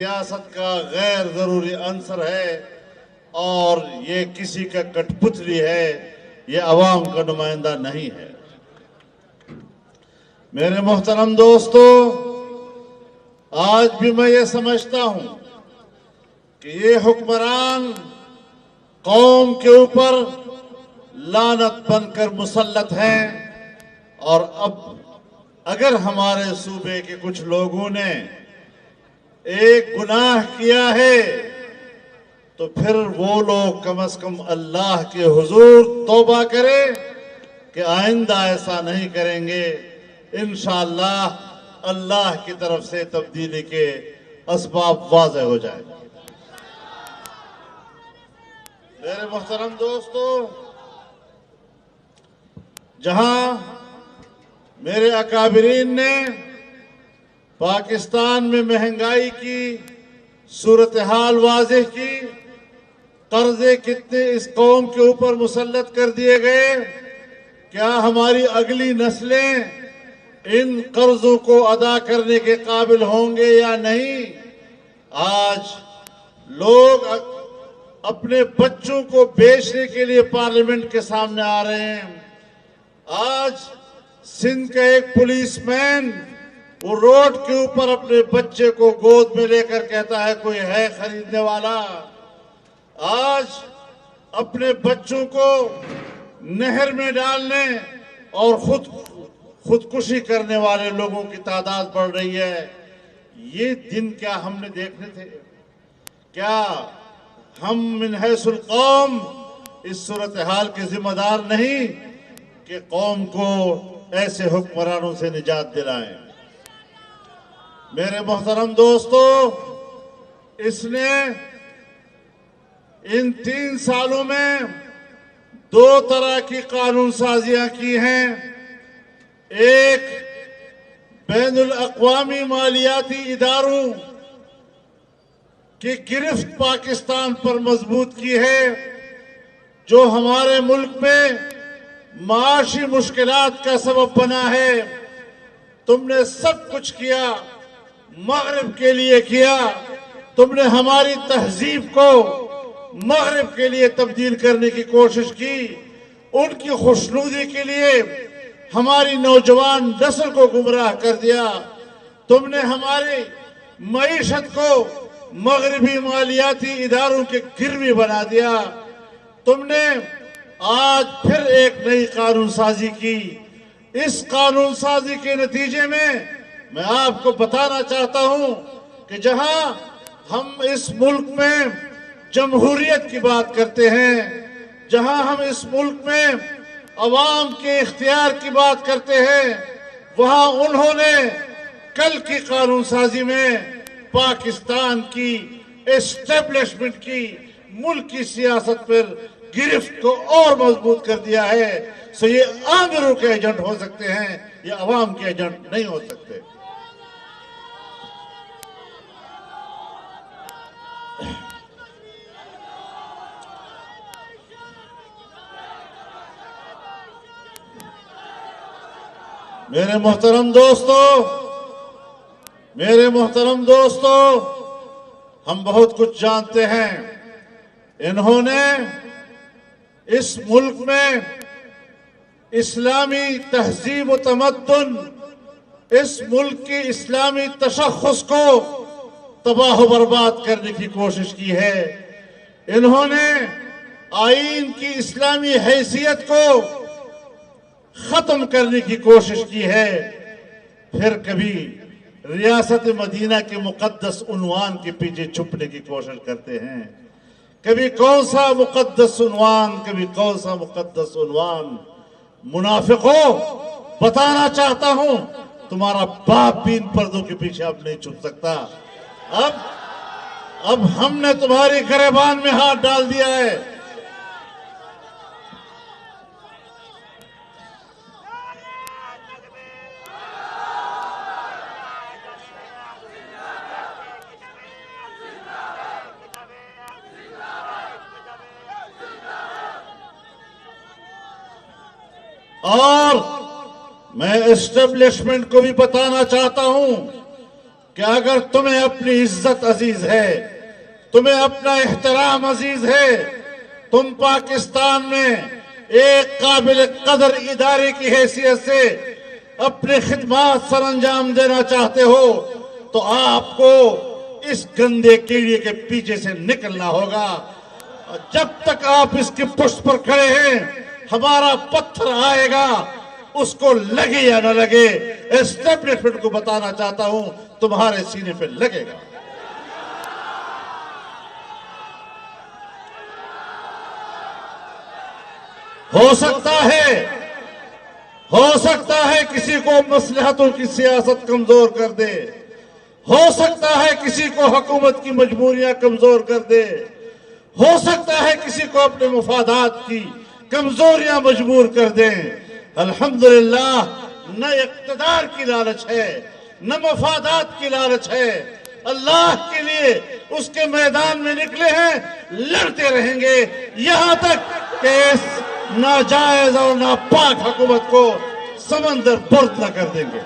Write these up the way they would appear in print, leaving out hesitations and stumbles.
سیاست کا غیر ضروری عنصر ہے اور یہ کسی کا کٹ پتلی ہے، یہ عوام کا نمائندہ نہیں ہے۔ میرے محترم دوستو، آج بھی میں یہ سمجھتا ہوں کہ یہ حکمران قوم کے اوپر لعنت بن کر مسلط ہیں، اور اب اگر ہمارے صوبے کے کچھ لوگوں نے ایک گناہ کیا ہے تو پھر وہ لوگ کم از کم اللہ کے حضور توبہ کرے کہ آئندہ ایسا نہیں کریں گے۔ انشاءاللہ اللہ کی طرف سے تبدیلی کے اسباب واضح ہو جائیں۔ میرے محترم دوستو، جہاں میرے اکابرین نے پاکستان میں مہنگائی کی صورتحال واضح کی، قرضے کتنے اس قوم کے اوپر مسلط کر دیے گئے، کیا ہماری اگلی نسلیں ان قرضوں کو ادا کرنے کے قابل ہوں گے یا نہیں؟ آج لوگ اپنے بچوں کو بیچنے کے لیے پارلیمنٹ کے سامنے آ رہے ہیں۔ آج سندھ کا ایک پولیس مین وہ روڈ کے اوپر اپنے بچے کو گود میں لے کر کہتا ہے کوئی ہے خریدنے والا۔ آج اپنے بچوں کو نہر میں ڈالنے اور خودکشی کرنے والے لوگوں کی تعداد بڑھ رہی ہے۔ یہ دن کیا ہم نے دیکھنے تھے؟ کیا ہم من حیث القوم اس صورتحال کے ذمہ دار نہیں کہ قوم کو ایسے حکمرانوں سے نجات دلائیں؟ میرے محترم دوستو، اس نے ان 3 سالوں میں 2 طرح کی قانون سازیاں کی ہیں۔ ایک، بین الاقوامی مالیاتی اداروں کی گرفت پاکستان پر مضبوط کی ہے، جو ہمارے ملک میں معاشی مشکلات کا سبب بنا ہے۔ تم نے سب کچھ کیا، مغرب کے لیے کیا، تم نے ہماری تہذیب کو مغرب کے لیے تبدیل کرنے کی کوشش کی، ان کی خوشنودی کے لیے ہماری نوجوان نسل کو گمراہ کر دیا۔ تم نے ہماری معیشت کو مغربی مالیاتی اداروں کے گروی بنا دیا۔ تم نے آج پھر ایک نئی قانون سازی کی۔ اس قانون سازی کے نتیجے میں میں آپ کو بتانا چاہتا ہوں کہ جہاں ہم اس ملک میں جمہوریت کی بات کرتے ہیں، جہاں ہم اس ملک میں عوام کے اختیار کی بات کرتے ہیں، وہاں انہوں نے کل کی قانون سازی میں پاکستان کی اسٹیبلشمنٹ کی ملکی سیاست پر گرفت کو اور مضبوط کر دیا ہے۔ سو یہ آمروں کے ایجنٹ ہو سکتے ہیں، یہ عوام کے ایجنٹ نہیں ہو سکتے۔ میرے محترم دوستو، ہم بہت کچھ جانتے ہیں۔ انہوں نے اس ملک میں اسلامی تہذیب و تمدن، اس ملک کی اسلامی تشخص کو تباہ و برباد کرنے کی کوشش کی ہے۔ انہوں نے آئین کی اسلامی حیثیت کو ختم کرنے کی کوشش کی ہے۔ پھر کبھی ریاست مدینہ کے مقدس عنوان کے پیچھے چھپنے کی کوشش کرتے ہیں۔ کبھی کون سا مقدس عنوان، کبھی کون سا مقدس عنوان۔ منافقوں، بتانا چاہتا ہوں تمہارا باپ بھی ان پردوں کے پیچھے اب نہیں چھپ سکتا۔ اب ہم نے تمہاری گریبان میں ہاتھ ڈال دیا ہے۔ اور میں اسٹیبلشمنٹ کو بھی بتانا چاہتا ہوں کہ اگر تمہیں اپنی عزت عزیز ہے، تمہیں اپنا احترام عزیز ہے، تم پاکستان میں ایک قابل قدر ادارے کی حیثیت سے اپنی خدمات سر انجام دینا چاہتے ہو تو آپ کو اس گندے کیڑے کے پیچھے سے نکلنا ہوگا۔ جب تک آپ اس کی پشت پر کھڑے ہیں، ہمارا پتھر آئے گا، اس کو لگے یا نہ لگے، اسٹیبلشمنٹ کو بتانا چاہتا ہوں تمہارے سینے پہ لگے گا۔ ہو سکتا ہے کسی کو مصلحتوں کی سیاست کمزور کر دے، ہو سکتا ہے کسی کو حکومت کی مجبوریاں کمزور کر دے، ہو سکتا ہے کسی کو اپنے مفادات کی کمزوریاں مجبور کر دیں۔ الحمدللہ نہ اقتدار کی لالچ ہے، نہ مفادات کی لالچ ہے، اللہ کے لیے اس کے میدان میں نکلے ہیں، لڑتے رہیں گے یہاں تک کہ اس ناجائز اور ناپاک حکومت کو سمندر برد نہ کر دیں گے۔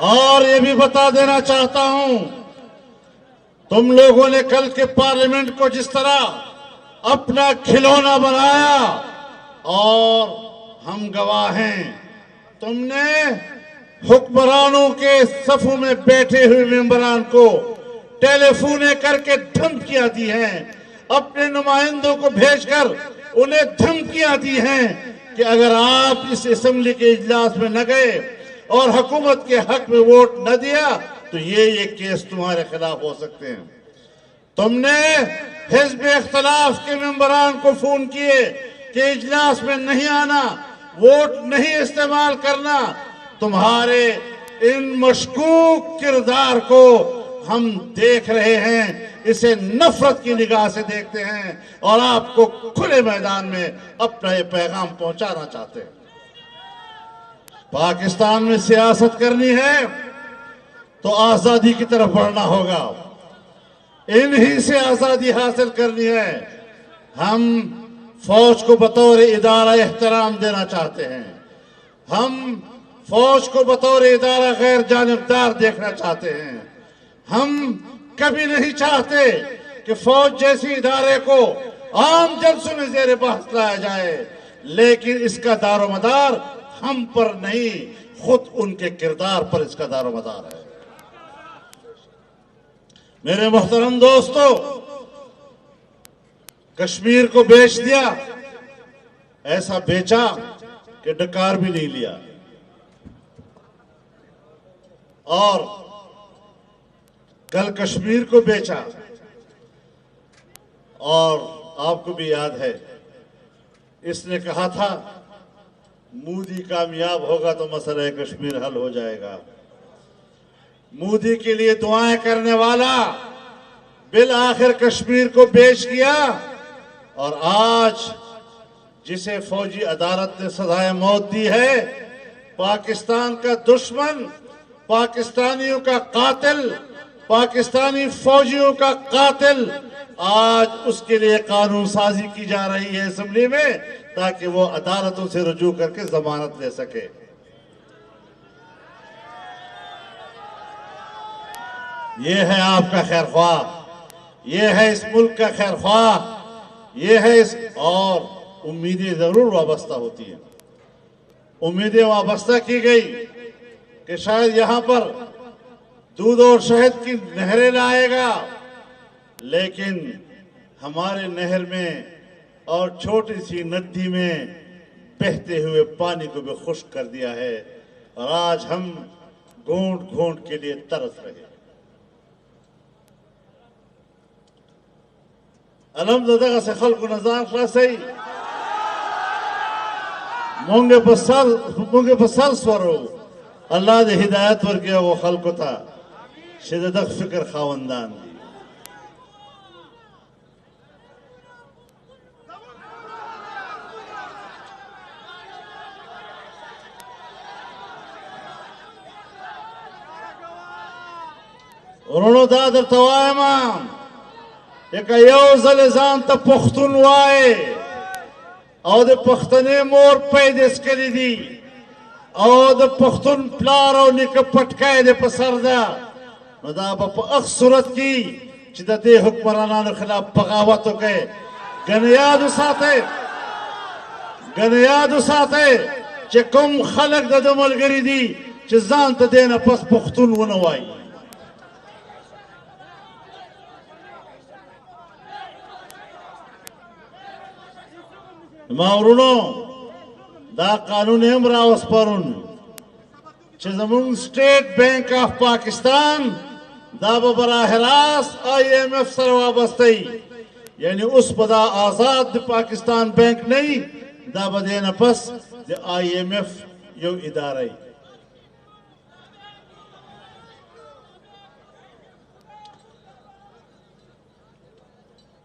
اور یہ بھی بتا دینا چاہتا ہوں، تم لوگوں نے کل کے پارلیمنٹ کو جس طرح اپنا کھلونا بنایا، اور ہم گواہ ہیں، تم نے حکمرانوں کے صفوں میں بیٹھے ہوئے ممبران کو ٹیلی فونیں کر کے دھمکیاں دی ہیں، اپنے نمائندوں کو بھیج کر انہیں دھمکیاں دی ہیں کہ اگر آپ اس اسمبلی کے اجلاس میں نہ گئے اور حکومت کے حق میں ووٹ نہ دیا تو یہ کیس تمہارے خلاف ہو سکتے ہیں۔ تم نے حزب اختلاف کے ممبران کو فون کیے کہ اجلاس میں نہیں آنا، ووٹ نہیں استعمال کرنا۔ تمہارے ان مشکوک کردار کو ہم دیکھ رہے ہیں، اسے نفرت کی نگاہ سے دیکھتے ہیں اور آپ کو کھلے میدان میں اپنا یہ پیغام پہنچانا چاہتے ہیں۔ پاکستان میں سیاست کرنی ہے تو آزادی کی طرف بڑھنا ہوگا، انہی سے آزادی حاصل کرنی ہے۔ ہم فوج کو بطور ادارہ احترام دینا چاہتے ہیں، ہم فوج کو بطور ادارہ غیر جانبدار دیکھنا چاہتے ہیں۔ ہم کبھی نہیں چاہتے کہ فوج جیسی ادارے کو عام جلسوں میں زیر بحث لایا جائے، لیکن اس کا دار و مدار ہم پر نہیں، خود ان کے کردار پر اس کا دار و مدار ہے۔ میرے محترم دوستو، کشمیر کو بیچ دیا، ایسا بیچا کہ ڈکار بھی نہیں لیا، اور کل کشمیر کو بیچا، اور آپ کو بھی یاد ہے اس نے کہا تھا مودی کامیاب ہوگا تو مسئلہ کشمیر حل ہو جائے گا۔ مودی کے لیے دعائیں کرنے والا بالآخر کشمیر کو بیچ گیا، اور آج جسے فوجی عدالت نے سزائے موت دی ہے، پاکستان کا دشمن، پاکستانیوں کا قاتل، پاکستانی فوجیوں کا قاتل، آج اس کے لیے قانون سازی کی جا رہی ہے اسمبلی میں تاکہ وہ عدالتوں سے رجوع کر کے ضمانت لے سکے۔ یہ ہے آپ کا خیر خواہ، یہ ہے اس ملک کا خیر خواہ، یہ ہے اور امیدیں ضرور وابستہ ہوتی ہیں، امیدیں وابستہ کی گئی کہ شاید یہاں پر دودھ اور شہد کی نہریں لائے گا، لیکن ہمارے نہر میں اور چھوٹی سی ندی میں بہتے ہوئے پانی کو بھی خشک کر دیا ہے، اور آج ہم گھونٹ گھونٹ کے لیے ترس رہے ہیں۔ الحمدللہ سے خلق و نظام خلاصی مونگے پر سر سورو اللہ دے ہدایت ورگیا وہ خلق تھا شددق فکر خواندان دی۔ انہوں نے دادر توائمام لکه یو ځل ځان ته پښتون وایې او د پښتنې مور پیدا سکلي دي او د پښتون پلار او نیکه پټکی دې په سر ده، نو دا به په هغه صورت کې چې د دې حکمرانانو خلاف بغاوت وکړي. ګنې یاد وساتئ چې کوم خلک د ده ملګري دي چې ځان ته دې نه پس پښتون ونه وایي. ما ورونو دا قانون هم راوسپارون چې زمونږ سټیټ بینک آف پاکستان دا به براہ راست IMF سره وابسته، یعنی اوس به دا آزاد د پاکستان بینک نه، دا به دې نه پس د IMF یو اداره.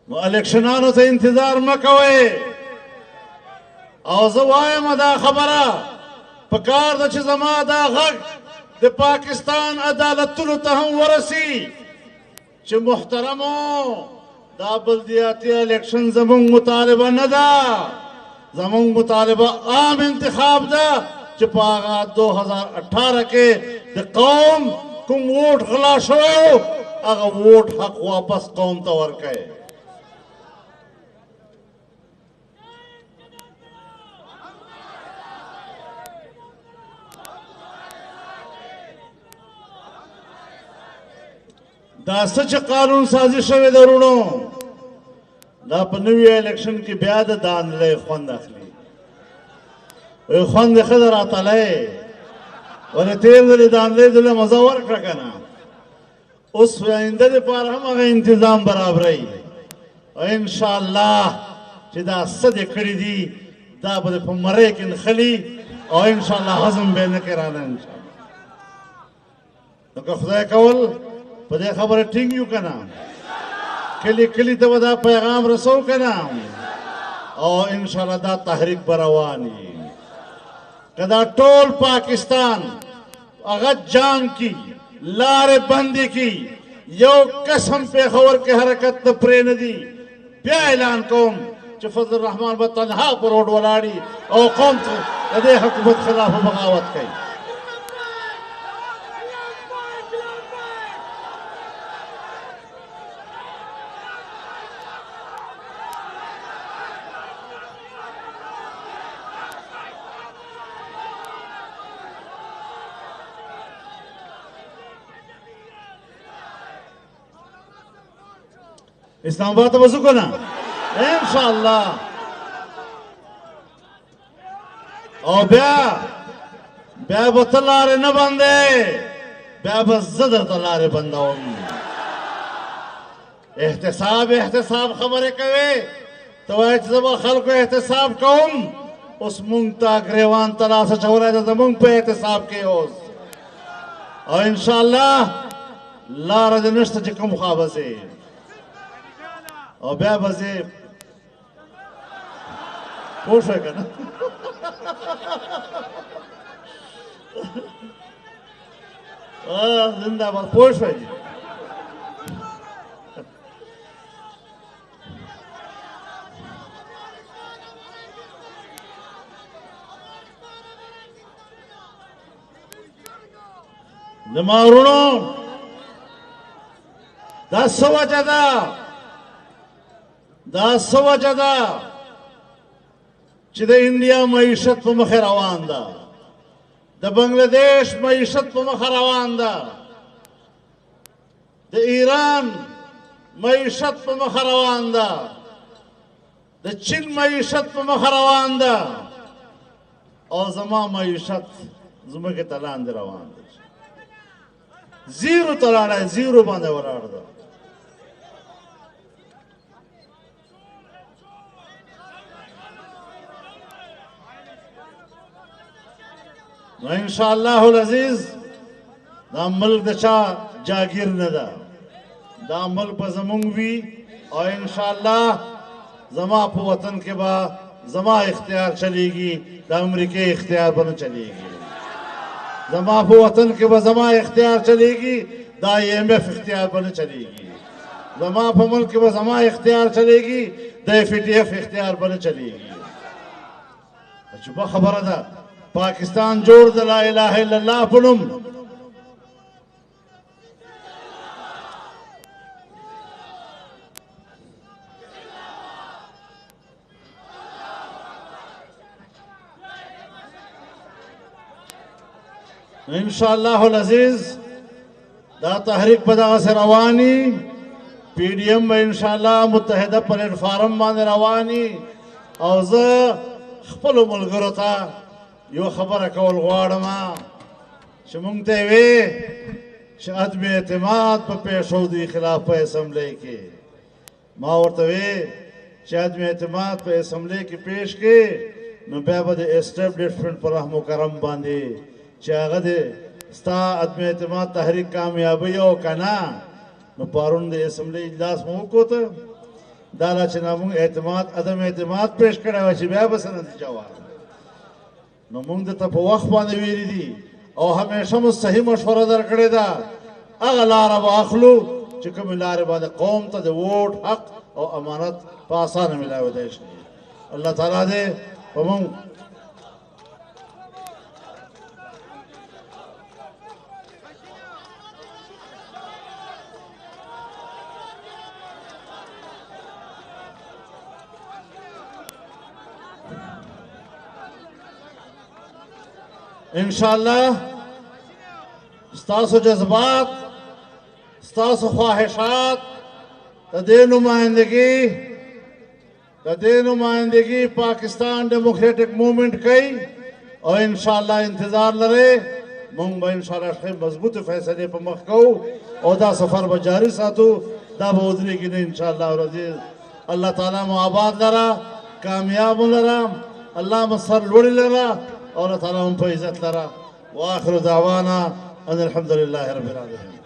نو الیکشنانو ته انتظار مه کوئ. او زه وایم دا خبره پکار ده چې زما دا غږ د پاکستان عدالتونو ته هم ورسي چې محترمو دا بلدیاتي الیکشن زمونږ مطالبه نه ده، زمونږ مطالبه عام انتخاب ده چې په هغه 2018 کې د قوم کوم ووټ غلا شوی هغه ووټ حق واپس قوم ته ورکړي. دا سچ قانون سازی شوی درونو دا په نوی الیکشن کې بیا د دانلې خوند اخلي. وی خوند ښه در اتلی ولې تېر ځلې دانلې دله مزه ورکړه که نه، اوس آینده دپاره هم هغه انتظام برابروي. او انشاءالله چې دا څه دې کړي دي دا به دې په مرۍ کې نښلي او انشاءالله هضم به یې نه کړي رانه انشاءالله. نو که خدای کول په دې خبره ټینګ یو که نه، کلی کلی ته به دا پیغام رسو که نه، او انشاءالله دا تحریک به روان وي. که دا ټول پاکستان هغه جام کی لارې بندې کی یو قسم پېښور کې حرکت نه پرې نه دي، بیا اعلان کوم چې فضل الرحمن به تنها په روډ ولاړي او قوم ته د دې حکومت خلاف بغاوت کوي. اسلام آباد ته وځو که نه انشاءالله. او بیا به ته لارې نه بندې، بیا به زه درته لارې بندوم. احتساب خبرې کوې ته وایې چې زه به خلکو احتساب کوم. اوس مونږ ته ګریوان ته لاس اچولی ده زمونږ په احتساب کې اوس، او انشاءالله لاره دې نشته چې کوم خوا به ځې. او بیا به زه پوه شوی که نه زنده باد پوه شوی. زما ورونو دا څه وجه ده چې د انډیا معیشت په مخې روان ده، د بنگلادیش معیشت په مخه روان ده، د ایران معیشت په مخه روان ده، د چین معیشت په مخه روان ده، او زما معیشت ځمکې ته لاندې روان ده. زیرو ته لاړی، زیرو باندې ولاړ ده. نو انشاءالله العزیز دا ملک د چا جاگیر نه ده، دا ملک به زمونږ وي، او انشاءالله زما په وطن کې به زما اختیار چلیږي، د امریکې اختیار به نه چلیږي. زما په وطن کې به زما اختیار چلیږي، د IMF اختیار به نه چلیږي. زما په ملک به زما اختیار چلےږي د FATF اختیار به نه چلےږي. عجیبه خبره ده، پاکستان جوړ د لا اله الا الله په نوم. انشاءاللہ العزیز دا تحریک په دغسې رواني، PDM به انشاءاللہ متحده پلیټ فارم باندې رواني. او زه خپلو ملګرو ته یو خبره کول غواړم چې موږ ته وې چې عدم اعتماد په پېښودي خلاف په اسمبلی کې. ما ورته وې چې عدم اعتماد په اسمبلی کې پیش کې نو بیا به د اسټیبلشمنټ په رحم و کرم باندې چې هغه د ستا عدم اعتماد تحریک کامیابی او که نه نو پرون د اسمبلی اجلاس مو وکړو دا لا چې موږ اعتماد عدم اعتماد پیش کړی وه چې بیا به څه نتیجه وه. نو موږ درته په وخت باندې ویلي دي او همیشه مو صحیح مشوره درکړې ده، هغه لاره به اخلو چې کومې لارې باندې قوم ته د ووټ حق او امانت په اسانه میلاویدی شي. الله تعالی دې په موږ انشاءاللہ ستاسو جذبات، ستاسو خواہشات د دې نمائندگی پاکستان ڈیموکریٹک موومنٹ کئی اور انشاءاللہ انتظار لرے. مونږ به انشاءاللہ ښه مضبوط فیصلې په مخ کوو او دا سفر به جاری ساتو، دا به ودرېږي نه انشاءاللہ العزیز. الله تعالی مو آباد لره، کامیاب لره، الله مو سر لوړي لره اور اللہ تعالیٰ ان کو عزت لرا. وآخر دعوانا ان الحمد للہ رب العالمین.